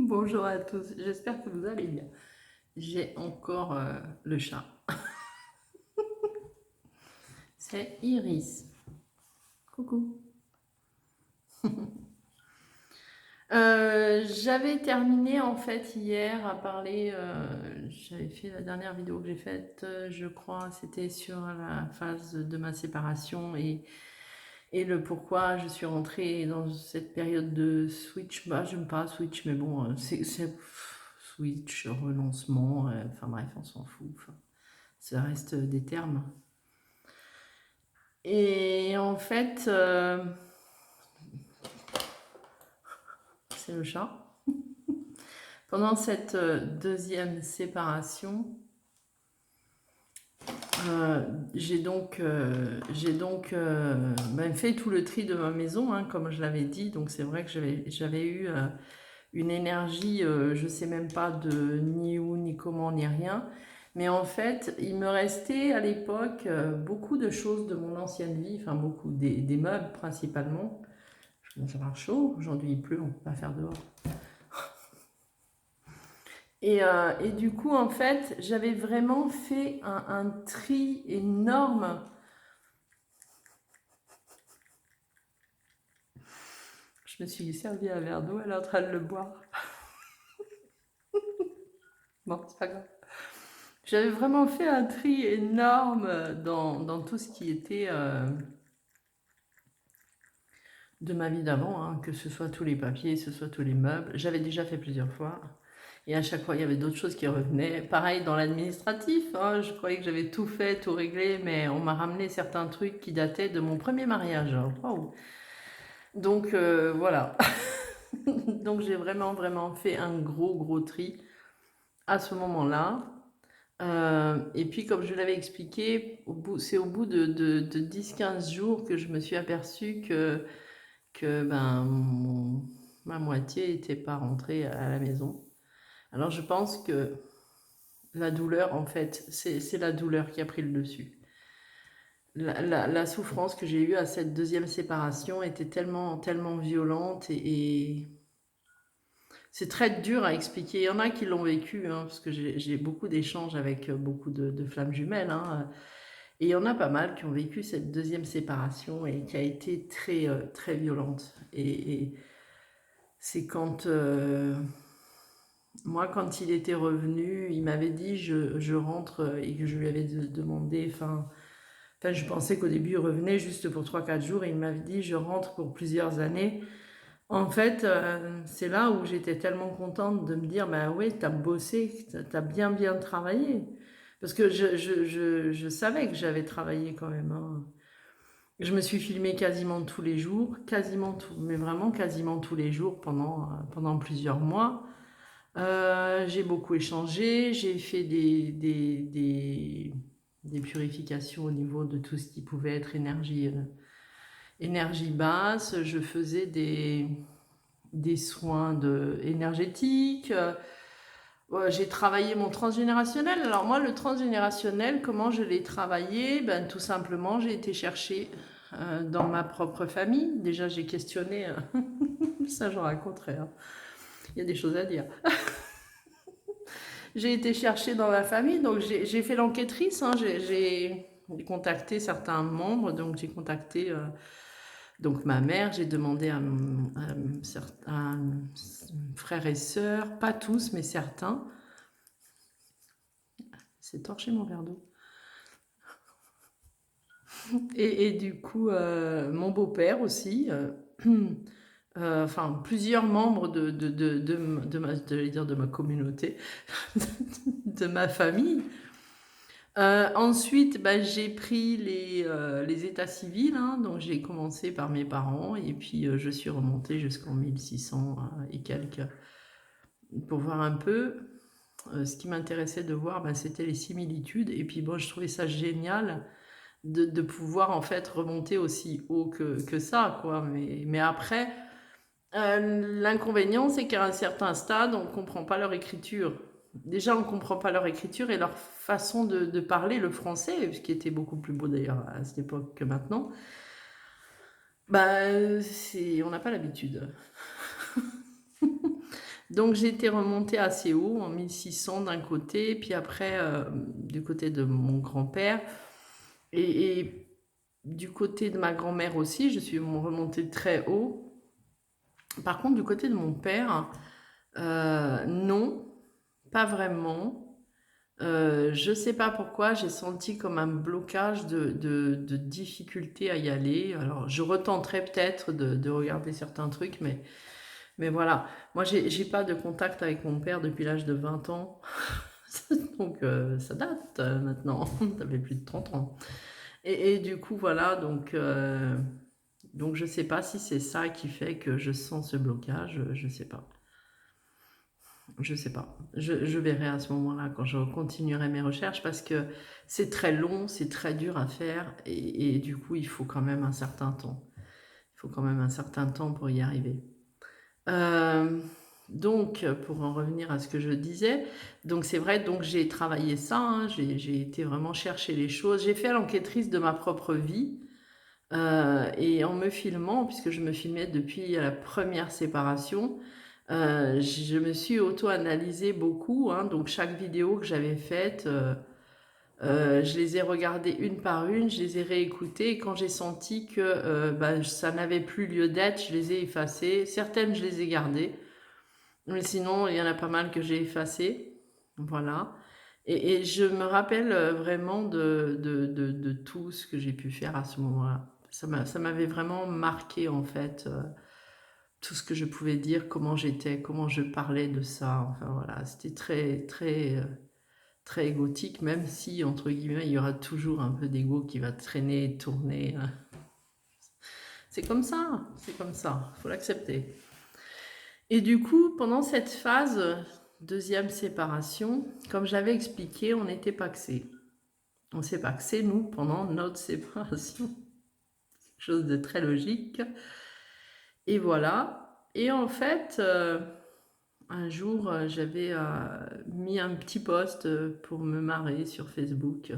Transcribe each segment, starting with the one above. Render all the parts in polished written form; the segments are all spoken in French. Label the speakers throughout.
Speaker 1: Bonjour à tous, j'espère que vous allez bien. J'ai encore le chat. C'est Iris. Coucou. J'avais terminé en fait hier à parler, j'avais fait la dernière vidéo que j'ai faite, je crois, c'était sur la phase de ma séparation et le pourquoi je suis rentrée dans cette période de switch. Bah, j'aime pas switch, mais bon, switch, renoncement, enfin bref, on s'en fout. Enfin, ça reste des termes. Et en fait, c'est le chat. Pendant cette deuxième séparation, j'ai donc fait tout le tri de ma maison, hein, comme je l'avais dit. Donc c'est vrai que j'avais eu une énergie, je sais même pas de ni où, ni comment, ni rien. Mais en fait, il me restait à l'époque beaucoup de choses de mon ancienne vie, enfin beaucoup, des meubles principalement. Je commence à avoir chaud, aujourd'hui il pleut, on peut pas faire dehors. Et du coup, en fait, j'avais vraiment fait un tri énorme. Je me suis servi un verre d'eau, elle est en train de le boire. Bon, c'est pas grave. J'avais vraiment fait un tri énorme dans tout ce qui était de ma vie d'avant, hein, que ce soit tous les papiers, que ce soit tous les meubles. J'avais déjà fait plusieurs fois. Et à chaque fois, il y avait d'autres choses qui revenaient. Pareil dans l'administratif, hein, je croyais que j'avais tout fait, tout réglé, mais on m'a ramené certains trucs qui dataient de mon premier mariage. Waouh. Donc voilà. Donc j'ai vraiment fait un gros tri à ce moment-là. Et puis comme je l'avais expliqué, c'est au bout de 10-15 jours que je me suis aperçue que ma moitié n'était pas rentrée à la maison. Alors je pense que la douleur, en fait, c'est la douleur qui a pris le dessus. La souffrance que j'ai eue à cette deuxième séparation était tellement violente et c'est très dur à expliquer. Il y en a qui l'ont vécu, hein, parce que j'ai beaucoup d'échanges avec beaucoup de flammes jumelles, hein, et il y en a pas mal qui ont vécu cette deuxième séparation et qui a été très violente. Et c'est quand... moi, quand il était revenu, il m'avait dit je rentre et que je lui avais demandé, enfin, je pensais qu'au début il revenait juste pour 3-4 jours et il m'avait dit je rentre pour plusieurs années. En fait, c'est là où j'étais tellement contente de me dire bah ouais, t'as bossé, t'as bien travaillé. Parce que je savais que j'avais travaillé quand même, hein. Je me suis filmée quasiment tous les jours, quasiment tout, mais vraiment quasiment tous les jours pendant plusieurs mois. J'ai beaucoup échangé, j'ai fait des purifications au niveau de tout ce qui pouvait être énergie basse. Je faisais des soins énergétiques. J'ai travaillé mon transgénérationnel. Alors moi, le transgénérationnel, comment je l'ai travaillé? Ben, tout simplement, j'ai été chercher dans ma propre famille. Déjà, j'ai questionné, ça j'en raconterai, hein. Il y a des choses à dire. J'ai été chercher dans ma famille, donc j'ai fait l'enquêtrice, hein, j'ai contacté certains membres, donc j'ai contacté donc ma mère, j'ai demandé à certains frères et sœurs, pas tous, mais certains. C'est torché mon verre d'eau. Et du coup, mon beau-père aussi, enfin plusieurs membres de ma communauté, de ma famille. Ensuite, bah, j'ai pris les états civils, hein, donc j'ai commencé par mes parents et puis je suis remontée jusqu'en 1600 et quelques pour voir un peu. Ce qui m'intéressait de voir, bah, c'était les similitudes et puis bon, je trouvais ça génial de pouvoir en fait remonter aussi haut que ça, quoi. Mais après, l'inconvénient, c'est qu'à un certain stade, on ne comprend pas leur écriture. Déjà, on ne comprend pas leur écriture et leur façon de parler le français, ce qui était beaucoup plus beau d'ailleurs à cette époque que maintenant. Bah, on n'a pas l'habitude. Donc j'étais remontée assez haut, en 1600 d'un côté, puis après, du côté de mon grand-père et du côté de ma grand-mère aussi, je suis remontée très haut. Par contre, du côté de mon père, non, pas vraiment. Je sais pas pourquoi, j'ai senti comme un blocage de difficulté à y aller. Alors, je retenterai peut-être de regarder certains trucs, mais voilà. Moi, j'ai pas de contact avec mon père depuis l'âge de 20 ans. Donc, ça date maintenant. Ça fait plus de 30 ans. Et du coup, voilà. Donc, je sais pas si c'est ça qui fait que je sens ce blocage. Je sais pas. Je sais pas. Je verrai à ce moment-là quand je continuerai mes recherches parce que c'est très long, c'est très dur à faire et du coup, il faut quand même un certain temps. Il faut quand même un certain temps pour y arriver. Euh, donc, pour en revenir à ce que je disais, donc c'est vrai, donc j'ai travaillé ça, hein, j'ai été vraiment chercher les choses. J'ai fait l'enquêtrice de ma propre vie et en me filmant, puisque je me filmais depuis la première séparation, je me suis auto-analysée beaucoup, hein, donc chaque vidéo que j'avais faite, je les ai regardées une par une, je les ai réécoutées, et quand j'ai senti que bah, ça n'avait plus lieu d'être, je les ai effacées. Certaines, je les ai gardées, mais sinon, il y en a pas mal que j'ai effacées. Voilà. Et je me rappelle vraiment de tout ce que j'ai pu faire à ce moment-là. Ça m'avait vraiment marqué, en fait, tout ce que je pouvais dire, comment j'étais, comment je parlais de ça. Enfin, voilà, c'était très, très, très égotique, même si, entre guillemets, il y aura toujours un peu d'ego qui va traîner, tourner. C'est comme ça, il faut l'accepter. Et du coup, pendant cette phase, deuxième séparation, comme j'avais expliqué, on était paxés. On s'est paxés, nous, pendant notre séparation. Quelque chose de très logique. Et voilà. Et en fait, un jour, j'avais mis un petit post pour me marrer sur Facebook.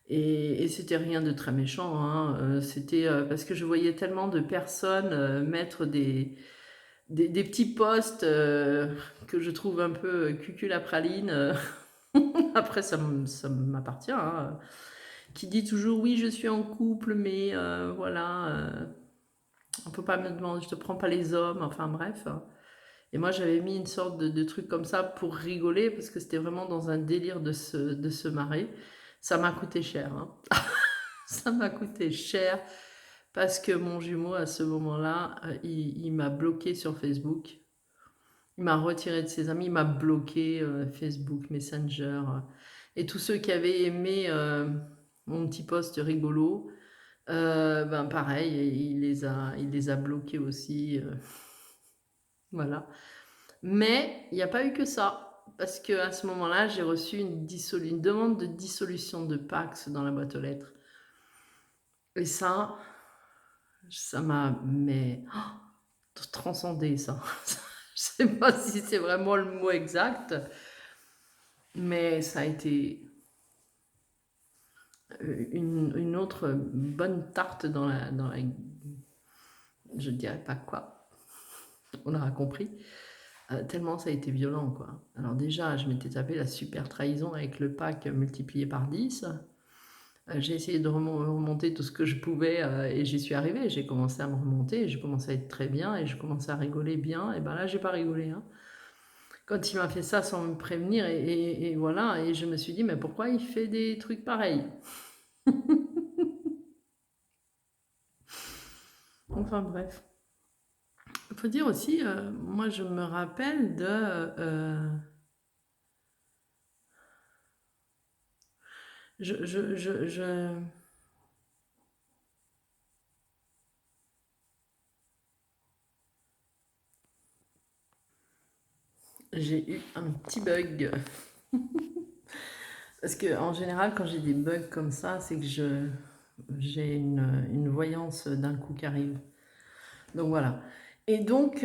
Speaker 1: Et c'était rien de très méchant, hein. C'était parce que je voyais tellement de personnes mettre des petits posts que je trouve un peu cucul à praline. Après, ça m'appartient, hein. Qui dit toujours oui, je suis en couple, mais voilà, on peut pas me demander, je te prends pas les hommes, enfin bref. Et moi, j'avais mis une sorte de truc comme ça pour rigoler, parce que c'était vraiment dans un délire de se marrer. Ça m'a coûté cher, hein. Ça m'a coûté cher parce que mon jumeau, à ce moment-là, il m'a bloqué sur Facebook. Il m'a retiré de ses amis, il m'a bloqué Facebook, Messenger. Et tous ceux qui avaient aimé mon petit post rigolo, ben pareil, il les a bloqués aussi. Voilà. Mais il n'y a pas eu que ça. Parce qu'à ce moment-là, j'ai reçu une demande de dissolution de Pax dans la boîte aux lettres. Et ça m'a mais transcendé ça. Je sais pas si c'est vraiment le mot exact, mais ça a été une autre bonne tarte dans la... Je dirais pas quoi, on aura compris. Tellement ça a été violent, quoi. Alors déjà, je m'étais tapé la super trahison avec le pack multiplié par 10. J'ai essayé de remonter tout ce que je pouvais et j'y suis arrivée. J'ai commencé à me remonter, j'ai commencé à être très bien et je commençais à rigoler bien. Et ben là, j'ai pas rigolé, hein. Quand il m'a fait ça sans me prévenir et voilà, et je me suis dit, mais pourquoi il fait des trucs pareils? Enfin bref. Il faut dire aussi, moi je me rappelle je- j'ai eu un petit bug. Parce que en général, quand j'ai des bugs comme ça, c'est que j'ai une voyance d'un coup qui arrive. Donc voilà. Et donc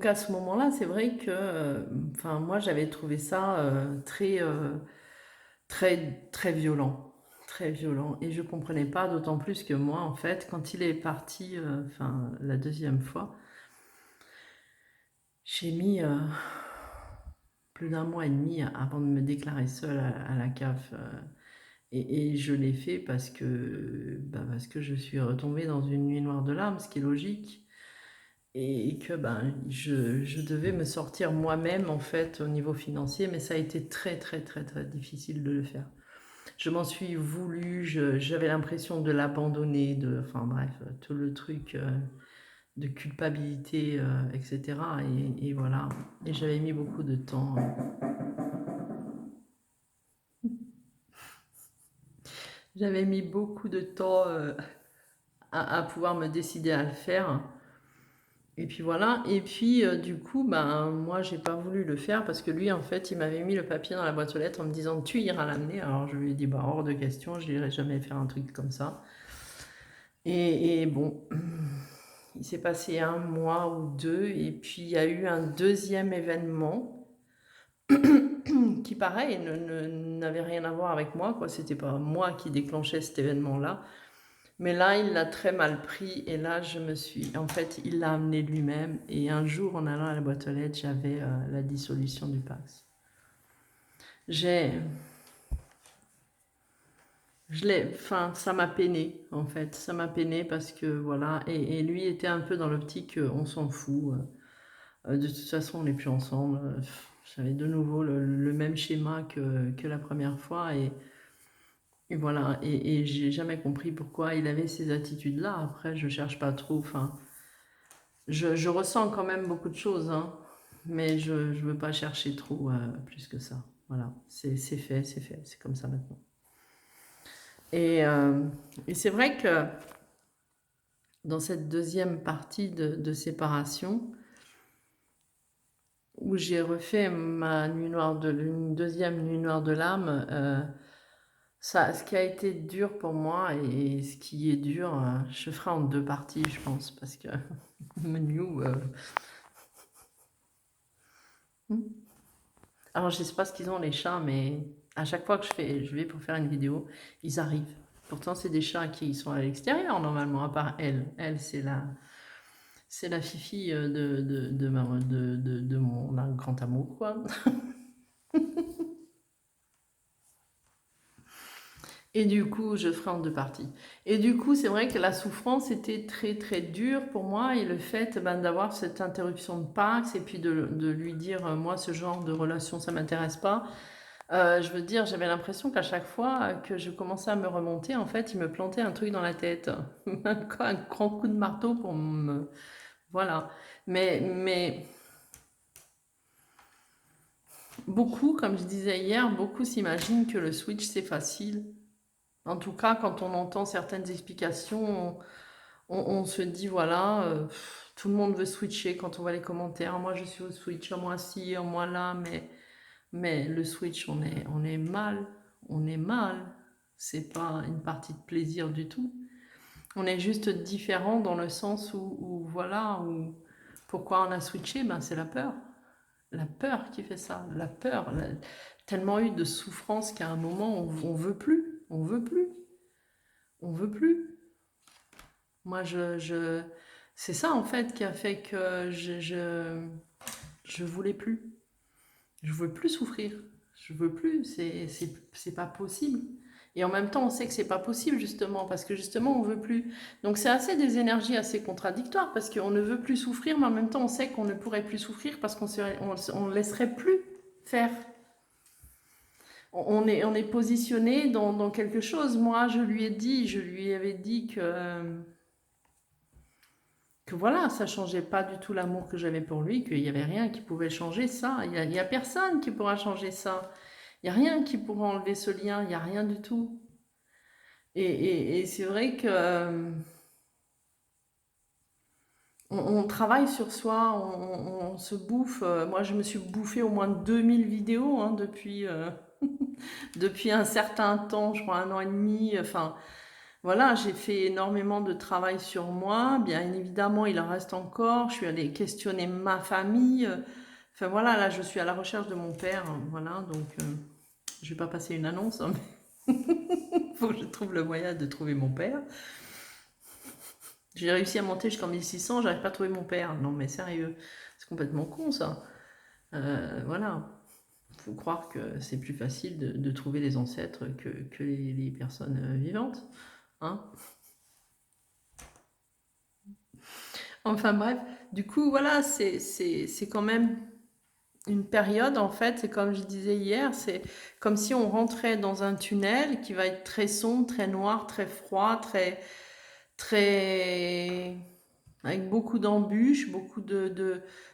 Speaker 1: à ce moment-là, c'est vrai que, enfin, moi j'avais trouvé ça très, très, très violent. Très violent. Et je comprenais pas, d'autant plus que moi, en fait, quand il est parti, enfin, la deuxième fois, J'ai mis plus d'un mois et demi avant de me déclarer seule à la CAF. Et je l'ai fait parce que je suis retombée dans une nuit noire de larmes, ce qui est logique. Et que je devais me sortir moi-même en fait au niveau financier, mais ça a été très très très très difficile de le faire. Je m'en suis voulu, j'avais l'impression de l'abandonner, enfin bref, tout le truc de culpabilité, etc. Et voilà, et j'avais mis beaucoup de temps. J'avais mis beaucoup de temps à pouvoir me décider à le faire. Et puis voilà, et puis du coup, moi j'ai pas voulu le faire parce que lui en fait il m'avait mis le papier dans la boîte aux lettres en me disant tu iras l'amener. Alors je lui ai dit bah hors de question, je n'irai jamais faire un truc comme ça. Et bon, il s'est passé un mois ou deux, et puis il y a eu un deuxième événement qui pareil n'avait rien à voir avec moi, quoi. C'était pas moi qui déclenchais cet événement-là. Mais là, il l'a très mal pris et là, en fait, il l'a amené lui-même. Et un jour, en allant à la boîte aux lettres, j'avais la dissolution du Pacs. J'ai... Enfin, ça m'a peiné, en fait. Ça m'a peiné parce que, voilà. Et lui était un peu dans l'optique, on s'en fout. De toute façon, on n'est plus ensemble. J'avais de nouveau le même schéma que la première fois. Et voilà. Et j'ai jamais compris pourquoi il avait ces attitudes-là. Après, je cherche pas trop. Enfin, je ressens quand même beaucoup de choses, hein, mais je ne veux pas chercher trop plus que ça. Voilà, c'est fait, c'est comme ça maintenant. Et, euh, et c'est vrai que dans cette deuxième partie de séparation, où j'ai refait une deuxième nuit noire de l'âme, ce qui a été dur pour moi et ce qui est dur, je ferai en deux parties, je pense, parce que New, alors, je sais pas ce qu'ils ont les chats, mais à chaque fois que je vais pour faire une vidéo, ils arrivent. Pourtant, c'est des chats qui sont à l'extérieur normalement, à part elle. Elle, c'est la fifi de mon grand amour, quoi. Et du coup, je ferai en deux parties. Et du coup, c'est vrai que la souffrance était très très dure pour moi et le fait d'avoir cette interruption de Pax et puis de lui dire, moi, ce genre de relation, ça m'intéresse pas. Je veux dire, j'avais l'impression qu'à chaque fois que je commençais à me remonter, en fait, il me plantait un truc dans la tête. Un grand coup de marteau pour me... Voilà. Mais beaucoup, comme je disais hier, beaucoup s'imaginent que le switch, c'est facile. En tout cas, quand on entend certaines explications, on se dit, voilà, tout le monde veut switcher quand on voit les commentaires. Moi, je suis au switch, moi ci, moi là, mais le switch, on est mal. On est mal. C'est pas une partie de plaisir du tout. On est juste différent dans le sens voilà, pourquoi on a switché, c'est la peur. La peur qui fait ça. La peur. Tellement eu de souffrance qu'à un moment, on veut plus. On veut plus. On veut plus. Moi, c'est ça en fait qui a fait que je voulais plus. Je veux plus souffrir. Je veux plus. C'est pas possible. Et en même temps, on sait que c'est pas possible justement parce que justement on veut plus. Donc c'est assez des énergies assez contradictoires parce qu'on ne veut plus souffrir, mais en même temps on sait qu'on ne pourrait plus souffrir parce on laisserait plus faire. On est positionné dans quelque chose. Moi, je lui avais dit que voilà, ça changeait pas du tout l'amour que j'avais pour lui, qu'il n'y avait rien qui pouvait changer ça. Il y a personne qui pourra changer ça. Il n'y a rien qui pourra enlever ce lien, il n'y a rien du tout. Et c'est vrai que on travaille sur soi, on se bouffe. Moi, je me suis bouffé au moins 2000 vidéos hein, depuis un certain temps, je crois un an et demi. Enfin, voilà, j'ai fait énormément de travail sur moi. Bien évidemment, il en reste encore. Je suis allée questionner ma famille. Enfin voilà, là, je suis à la recherche de mon père. Voilà, donc je vais pas passer une annonce, hein, mais il faut que je trouve le moyen de trouver mon père. J'ai réussi à monter jusqu'en 1600, j'arrive pas à trouver mon père. Non mais sérieux, c'est complètement con ça. Voilà. Faut croire que c'est plus facile de trouver les ancêtres que les personnes vivantes. Hein. Enfin bref, du coup, voilà, c'est quand même une période, en fait, c'est comme je disais hier, c'est comme si on rentrait dans un tunnel qui va être très sombre, très noir, très froid, très, avec beaucoup d'embûches, beaucoup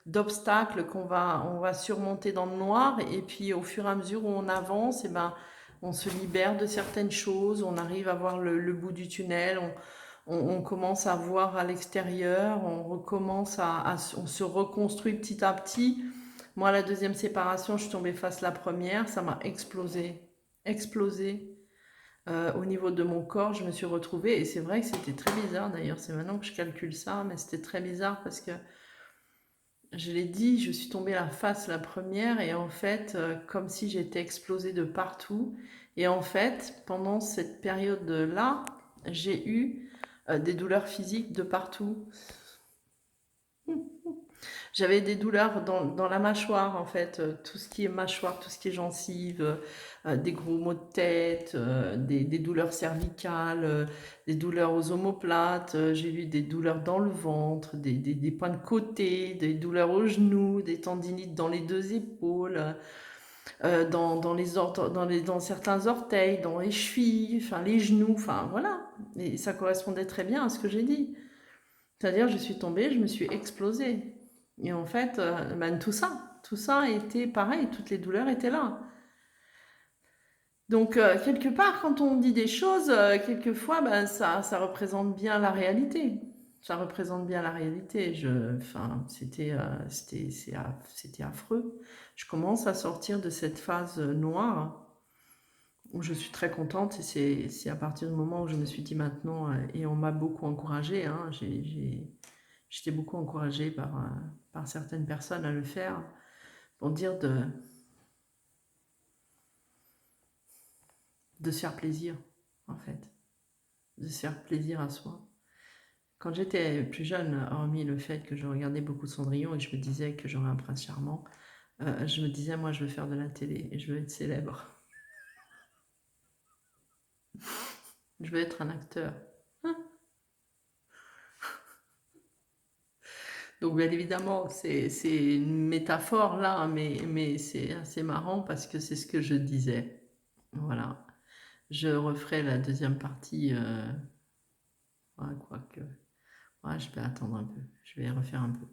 Speaker 1: d'obstacles on va surmonter dans le noir. Et puis, au fur et à mesure où on avance, et ben, on se libère de certaines choses, on arrive à voir le bout du tunnel, on commence à voir à l'extérieur, on recommence on se reconstruit petit à petit. Moi, la deuxième séparation, je suis tombée face à la première, ça m'a explosé, explosé. Au niveau de mon corps, je me suis retrouvée, et c'est vrai que c'était très bizarre d'ailleurs, c'est maintenant que je calcule ça, mais c'était très bizarre parce que, je l'ai dit, je suis tombée la face la première, et en fait, comme si j'étais explosée de partout. Et en fait, pendant cette période-là, j'ai eu des douleurs physiques de partout. J'avais des douleurs dans la mâchoire, en fait, tout ce qui est mâchoire, tout ce qui est gencive, des gros maux de tête, des douleurs cervicales, des douleurs aux omoplates, j'ai eu des douleurs dans le ventre, des points de côté, des douleurs aux genoux, des tendinites dans les deux épaules, dans certains orteils, dans les chevilles, enfin les genoux, enfin voilà. Et ça correspondait très bien à ce que j'ai dit. C'est-à-dire, je suis tombée, je me suis explosée. Et en fait, ben, tout ça était pareil, toutes les douleurs étaient là. Donc, quelque part, quand on dit des choses, quelquefois, ben, ça représente bien la réalité. Ça représente bien la réalité. Enfin, c'était affreux. Je commence à sortir de cette phase noire où je suis très contente, et c'est à partir du moment où je me suis dit maintenant, et on m'a beaucoup encouragée, hein, j'étais beaucoup encouragée par certaines personnes à le faire, pour dire de se faire plaisir, en fait, de se faire plaisir à soi. Quand j'étais plus jeune, hormis le fait que je regardais beaucoup Cendrillon et que je me disais que j'aurais un prince charmant, je me disais, moi, je veux faire de la télé et je veux être célèbre. Je veux être un acteur. Donc, bien évidemment, c'est une métaphore là, mais c'est assez marrant parce que c'est ce que je disais. Voilà. Je referai la deuxième partie, ouais, quoique. Ouais, je vais attendre un peu. Je vais refaire un peu.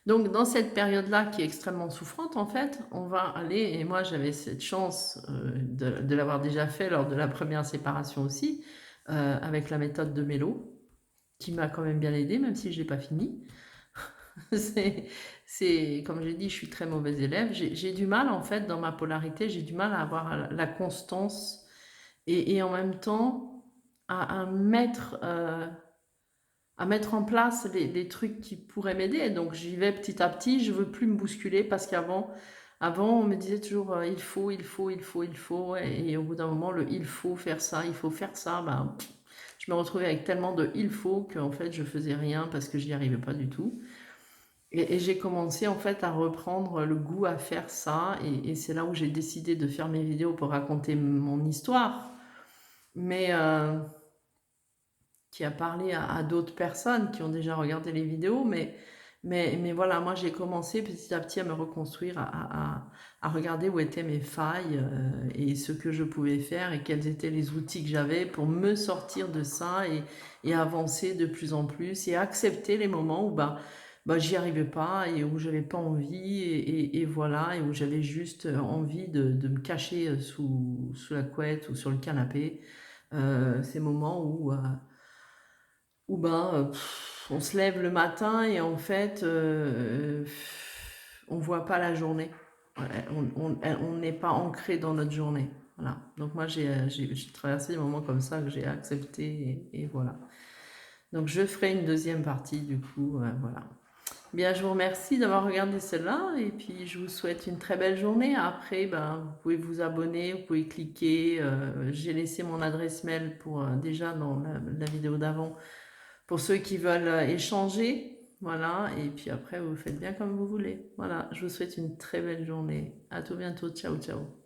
Speaker 1: Donc, dans cette période-là qui est extrêmement souffrante, en fait, on va aller, et moi j'avais cette chance de l'avoir déjà fait lors de la première séparation aussi, avec la méthode de Mélo, qui m'a quand même bien aidée, même si je n'ai pas fini. Comme j'ai dit, je suis très mauvaise élève. J'ai du mal, en fait, dans ma polarité, j'ai du mal à avoir la constance et en même temps à mettre en place les trucs qui pourraient m'aider. Donc j'y vais petit à petit, je veux plus me bousculer parce qu'avant on me disait toujours il faut, il faut, il faut, il faut. Et au bout d'un moment, le il faut faire ça, il faut faire ça, ben, je me retrouvais avec tellement de il faut qu'en fait je faisais rien parce que j'y arrivais pas du tout. Et j'ai commencé en fait à reprendre le goût à faire ça. Et c'est là où j'ai décidé de faire mes vidéos pour raconter mon histoire. Mais qui a parlé à d'autres personnes qui ont déjà regardé les vidéos, mais voilà, moi j'ai commencé petit à petit à me reconstruire, à regarder où étaient mes failles et ce que je pouvais faire et quels étaient les outils que j'avais pour me sortir de ça et avancer de plus en plus et accepter les moments où j'y arrivais pas et où j'avais pas envie et voilà, et où j'avais juste envie de me cacher sous la couette ou sur le canapé. Ces moments où on se lève le matin et en fait, on voit pas la journée. Ouais, on n'est pas ancré dans notre journée. Voilà. Donc moi, j'ai traversé des moments comme ça que j'ai accepté et voilà. Donc je ferai une deuxième partie du coup, voilà. Bien, je vous remercie d'avoir regardé celle-là et puis je vous souhaite une très belle journée. Après, ben, vous pouvez vous abonner, vous pouvez cliquer. J'ai laissé mon adresse mail pour déjà dans la vidéo d'avant Pour ceux qui veulent échanger, voilà, et puis après, vous faites bien comme vous voulez. Voilà, je vous souhaite une très belle journée. À tout bientôt. Ciao, ciao.